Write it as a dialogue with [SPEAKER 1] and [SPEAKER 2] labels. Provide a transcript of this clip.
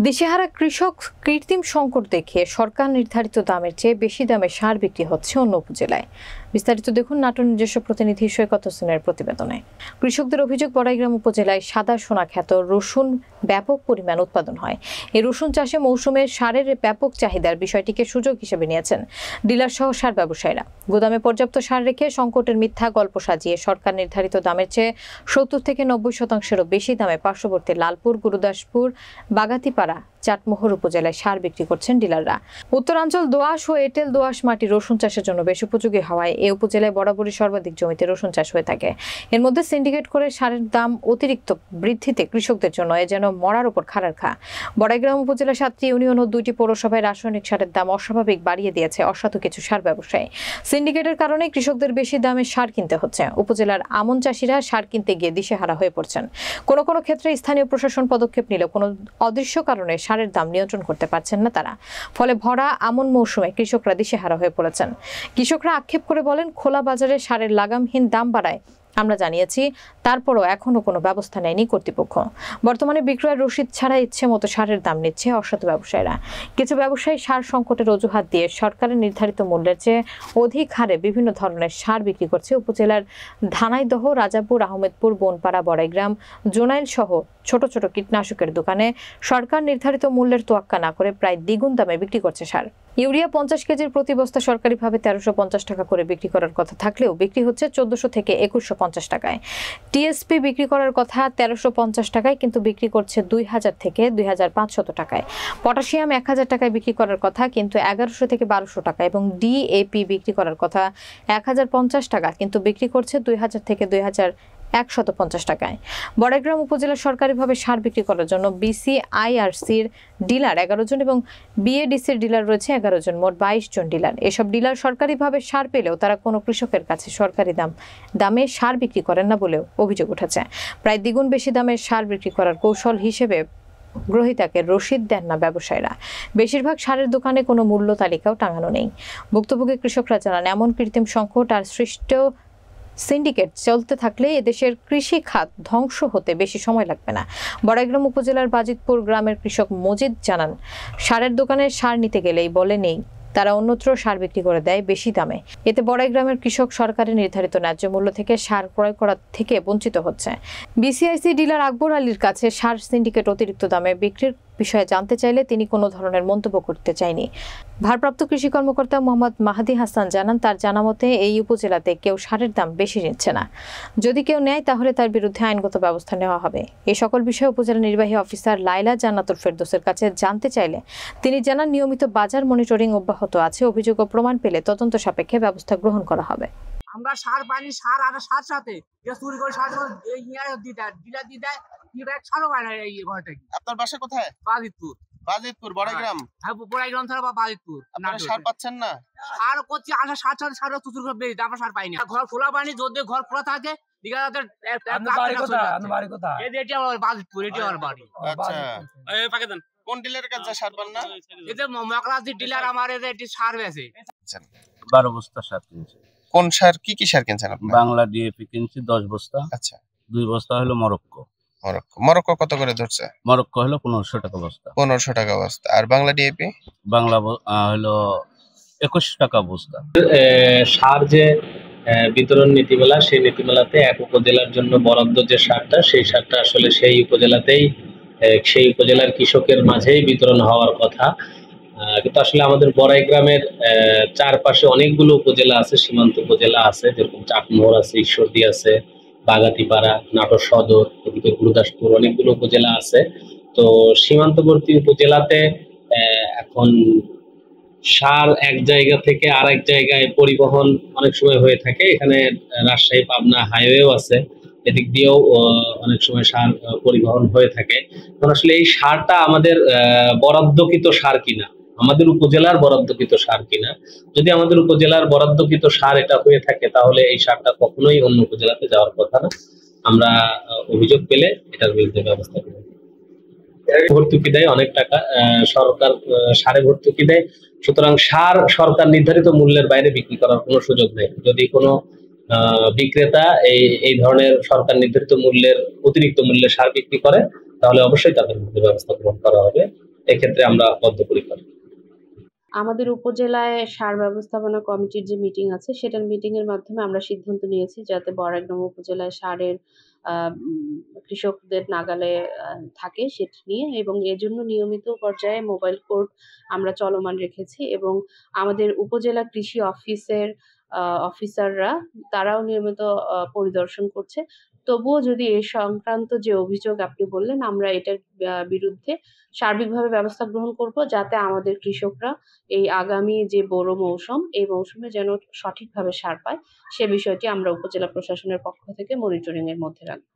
[SPEAKER 1] দিশেহারা কৃষক কৃত্রিম সংকট দেখিয়ে সরকার নির্ধারিত দামের চেয়ে বেশি দামে সার বিক্রি হচ্ছে অন্য উপজেলায়। বিস্তারিত দেখুন নাটোর নিজস্ব প্রতিনিধি সৈকত হোসেনের প্রতিবেদনে। কৃষকদের অভিযোগ, বড়াইগ্রাম উপজেলায় সাদা সোনা খ্যাত রসুন ব্যাপক পরিমাণ উৎপাদন হয়। এই রসুন চাষে মৌসুমে সারের ব্যাপক চাহিদার বিষয়টিকে সুযোগ হিসেবে নিয়েছেন ডিলার সহ সার ব্যবসায়ীরা। গুদামে পর্যাপ্ত সার রেখে সংকটের মিথ্যা গল্প সাজিয়ে সরকার নির্ধারিত দামের চেয়ে ৭০ থেকে ৯০% বেশি দামে পার্শ্ববর্তী লালপুর, গুরুদাসপুর, বাগাতিপাড়া, চাটমোহর উপজেলায় সার বিক্রি করছেন ডিলাররা। উত্তরাঞ্চল দোআঁশ ও এঁটেল দোআঁশ মাটি রসুন চাষের জন্য বেশ উপযোগী হওয়ায় এই উপজেলায় বরাবরই সর্বাধিক জমিতে রসুন চাষ হয়ে থাকে। এর মধ্যে সিন্ডিকেট করে সারের দাম অতিরিক্ত বৃদ্ধিতে কৃষকদের জন্য এ যেন মরার উপর খাড়ার খা। বড়াইগ্রাম উপজেলা ৭টি ইউনিয়ন ও 2টি পৌরসভায় রাসায়নিক সারের দাম অস্বাভাবিক বাড়িয়ে দিয়েছে অসাধু কিছু সার ব্যবসায়ী। সিন্ডিকেটের কারণে কৃষকদের বেশি দামে সার কিনতে হচ্ছে। উপজেলার আমন চাষিরা সার কিনতে গিয়ে দিশেহারা হয়ে পড়ছেন। কোনো কোনো ক্ষেত্রে স্থানীয় প্রশাসন পদক্ষেপ নিলেও কোনো অদৃশ্য কারণে সারের দাম নিয়ন্ত্রণ করতে পারছেন না তারা। ফলে ভরা আমন মৌসুমে কৃষকরা দিশেহারা হয়ে পড়েছেন। কৃষকরা আক্ষেপ করে বলেন, খোলা বাজারে সারের লাগামহীন দাম বাড়ায় আমরা জানিয়েছি, তারপরও এখনো কোনো ব্যবস্থা নেয়নি কর্তৃপক্ষ। বর্তমানে বিক্রয়ের রসিদ ছাড়া ইচ্ছে মতো সারের দাম নিচ্ছে অসাধু ব্যবসায়ীরা। কিছু ব্যবসায়ী সার সংকটের অজুহাত দিয়ে সরকারের নির্ধারিত মূল্যের চেয়ে অধিক হারে বিভিন্ন ধরনের সার বিক্রি করছে। উপজেলার ধানাইদহ, রাজাপুর, আহমেদপুর, বনপাড়া, বড়াইগ্রাম, জোনাইল সহ ছোট ছোট কীটনাশকের দোকানে সরকার নির্ধারিত মূল্যের তোয়াক্কা না করে প্রায় দ্বিগুণ দামে বিক্রি করছে সার। ইউরিয়া 50 কেজির প্রতি বস্তা সরকারিভাবে 1350 টাকা করে বিক্রি করার কথা থাকলেও বিক্রি হচ্ছে 1400 থেকে 2150 টাকায়। টিএসপি বিক্রি করার কথা 1350 টাকায়, কিন্তু বিক্রি করছে 2000 থেকে 2500 টাকায়। পটাশিয়াম 1000 টাকায় বিক্রি করার কথা, কিন্তু 1100 থেকে 1200 টাকা, এবং ডিএপি বিক্রি করার কথা 1050 টাকা, কিন্তু বিক্রি করছে 2000 থেকে 2150 টাকায়। বড়াইগ্রাম উপজেলা সরকারিভাবে সার বিক্রি করার জন্য বিসিআইআরসির ডিলার 11 জন এবং বিএডিসির ডিলার রয়েছে 11 জন, মোট 22 জন ডিলার। এসব ডিলার সরকারিভাবে সার পেলেও তারা কোনো কৃষকের কাছে সরকারি দামে সার বিক্রি করেন না বলেও অভিযোগ উঠেছে। প্রায় দ্বিগুণ বেশি দামে সার বিক্রি করার কৌশল হিসেবে গ্রহীতাকে রসিদ দেন না ব্যবসায়ীরা। বেশিরভাগ সারের দোকানে কোনো মূল্য তালিকাও টাঙানো নেই। ভুক্তভোগী কৃষকরা জানান, এমন কৃত্রিম সংকট আর সৃষ্ট সিন্ডিকেট চলতে থাকলে এদেশের কৃষি খাত ধ্বংস হতে বেশি সময় লাগবে না। বড়াইগ্রাম উপজেলার বাজিতপুর গ্রামের কৃষক মজিদ জানান, সারের দোকানে সার নিতে গেলেই বলে নেই, তারা অন্যত্র সার বিক্রি করে দেয় বেশি দামে। এতে বড়াইগ্রামের কৃষক সরকারের নির্ধারিত ন্যায্য মূল্য থেকে সার ক্রয় করা থেকে বঞ্চিত হচ্ছে। বিসিআইসি ডিলার আকবর আলীর কাছে সার সিন্ডিকেট অতিরিক্ত দামে বিক্রির বিষয়ে জানতে চাইলে তিনি কোনো ধরনের মন্তব্য করতে চাইনি। ভারপ্রাপ্ত কৃষি কর্মকর্তা মোহাম্মদ মাহাদি হাসান জানান, তার জানামতে এই উপজেলাতে কেউ সারের দাম বেশি নিচ্ছে না। যদি কেউ নেয় তাহলে তার বিরুদ্ধে আইনগত ব্যবস্থা নেওয়া হবে। এই সকল বিষয়ে উপজেলা নির্বাহী অফিসার লাইলা জান্নাতুল ফেরদৌসের কাছে জানতে চাইলে তিনি জানান, নিয়মিত বাজার মনিটরিং অব্যাহত আছে। অভিযোগ ও প্রমাণ পেলে তদন্ত সাপেক্ষে ব্যবস্থা গ্রহণ করা হবে।
[SPEAKER 2] আমরা সার পানি, সার আর সার সাথে চুরি করে সার
[SPEAKER 3] আপনার বাসা কোথায়?
[SPEAKER 2] বাজিতপুর।
[SPEAKER 3] বাজিতপুর, বড়াইগ্রাম?
[SPEAKER 2] হ্যাঁ, বড়াইগ্রাম ছাড়া বা বাজিতপুর।
[SPEAKER 3] আপনারা সার পাচ্ছেন না?
[SPEAKER 2] সার করছি, আসা সার ছাড়া সার চুরি করে বেরিয়ে আমরা সার পাই না। ঘর খোলা পানি, যদি ঘর খোলা থাকে
[SPEAKER 3] কোন ডিলারের কাছে সার পান না?
[SPEAKER 2] এতে মকরাজি ডিলার আমার এটি সার বেছে
[SPEAKER 4] 12 বস্তা সার কিনছি।
[SPEAKER 3] কোন সার, কি কি সার কিনছেন আপনি?
[SPEAKER 4] বাংলা ডিএপি কিনছি 10 বস্তা।
[SPEAKER 3] আচ্ছা,
[SPEAKER 4] 2 বস্তা হলো মরক্কো।
[SPEAKER 3] মরক্কো কত করে ধরছে?
[SPEAKER 4] মরক্কো হলো 1500 টাকা বস্তা।
[SPEAKER 3] 1500 টাকা বস্তা। আর বাংলা ডিএপি?
[SPEAKER 4] বাংলা হলো 21 টাকা বস্তা।
[SPEAKER 5] সার যে বিতরণ নীতিমালা, সেই নীতিমালাতে এক উপজেলার জন্য বরাদ্দ যে সারটা, সেই সারটা আসলে সেই উপজেলাতেই, সেই উপজেলার কৃষকের মাঝেই বিতরণ হওয়ার কথা। কিন্তু আসলে আমাদের বড়াইগ্রামের চারপাশে অনেকগুলো উপজেলা আছে, সীমান্ত উপজেলা আছে, যেরকম চাটমোহর আছে, ঈশ্বরদী আছে, বাগাতিপাড়া, নাটোর সদর, ওদিকে গুরুদাসপুর, অনেকগুলো উপজেলা আছে। তো সীমান্তবর্তী উপজেলাতে এখন সার এক জায়গা থেকে আরেক জায়গায় পরিবহন অনেক সময় হয়ে থাকে। এখানে রাজশাহী পাবনা হাইওয়েও আছে, এদিক দিয়েও অনেক সময় সার পরিবহন হয়ে থাকে। কারণ আসলে এই সারটা আমাদের বরাদ্দকৃত সার কিনা, আমাদের উপজেলার বরাদ্দকৃত সার কিনা। যদি আমাদের উপজেলার বরাদ্দকৃত সার এটা হয়ে থাকে, তাহলে এই সারটা কখনোই অন্য উপজেলাতে যাওয়ার কথা না। আমরা অভিযোগ পেলে এটার বিরুদ্ধে ব্যবস্থা নেব। ভর্তুকি দেয় অনেক টাকা, সরকার সারে ভর্তুকি দেয়। সুতরাং সার সরকার নির্ধারিত মূল্যের বাইরে বিক্রি করার কোনো সুযোগ নেই। যদি কোনো বিক্রেতা এই ধরনের সরকার নির্ধারিত মূল্যের অতিরিক্ত মূল্যে সার বিক্রি করে, তাহলে অবশ্যই তাদের বিরুদ্ধে ব্যবস্থা গ্রহণ করা হবে। এক্ষেত্রে আমরা বদ্ধপরিকর।
[SPEAKER 6] আমাদের উপজেলায় সার ব্যবস্থাপনা কমিটির যে মিটিং আছে সেটার মিটিং এর মাধ্যমে আমরা সিদ্ধান্ত নিয়েছি যাতে বড়াইগ্রাম উপজেলায় সারের কৃষকদের নাগালে থাকে সেটা নিয়ে, এবং এজন্য নিয়মিত পর্যায়ে মোবাইল কোর্ট আমরা চলমান রেখেছি এবং আমাদের উপজেলা কৃষি অফিসের অফিসাররা তারাও নিয়মিত পরিদর্শন করছে। তবুও যদি এ সংক্রান্ত যে অভিযোগ আপনি বললেন, আমরা এটার বিরুদ্ধে সার্বিকভাবে ব্যবস্থা গ্রহণ করব যাতে আমাদের কৃষকরা এই আগামী যে বোরো মৌসুম, এই মৌসুমে যেন সঠিকভাবে সার পায় সে বিষয়টি আমরা উপজেলা প্রশাসনের পক্ষ থেকে মনিটরিং এর মধ্যে রাখবো।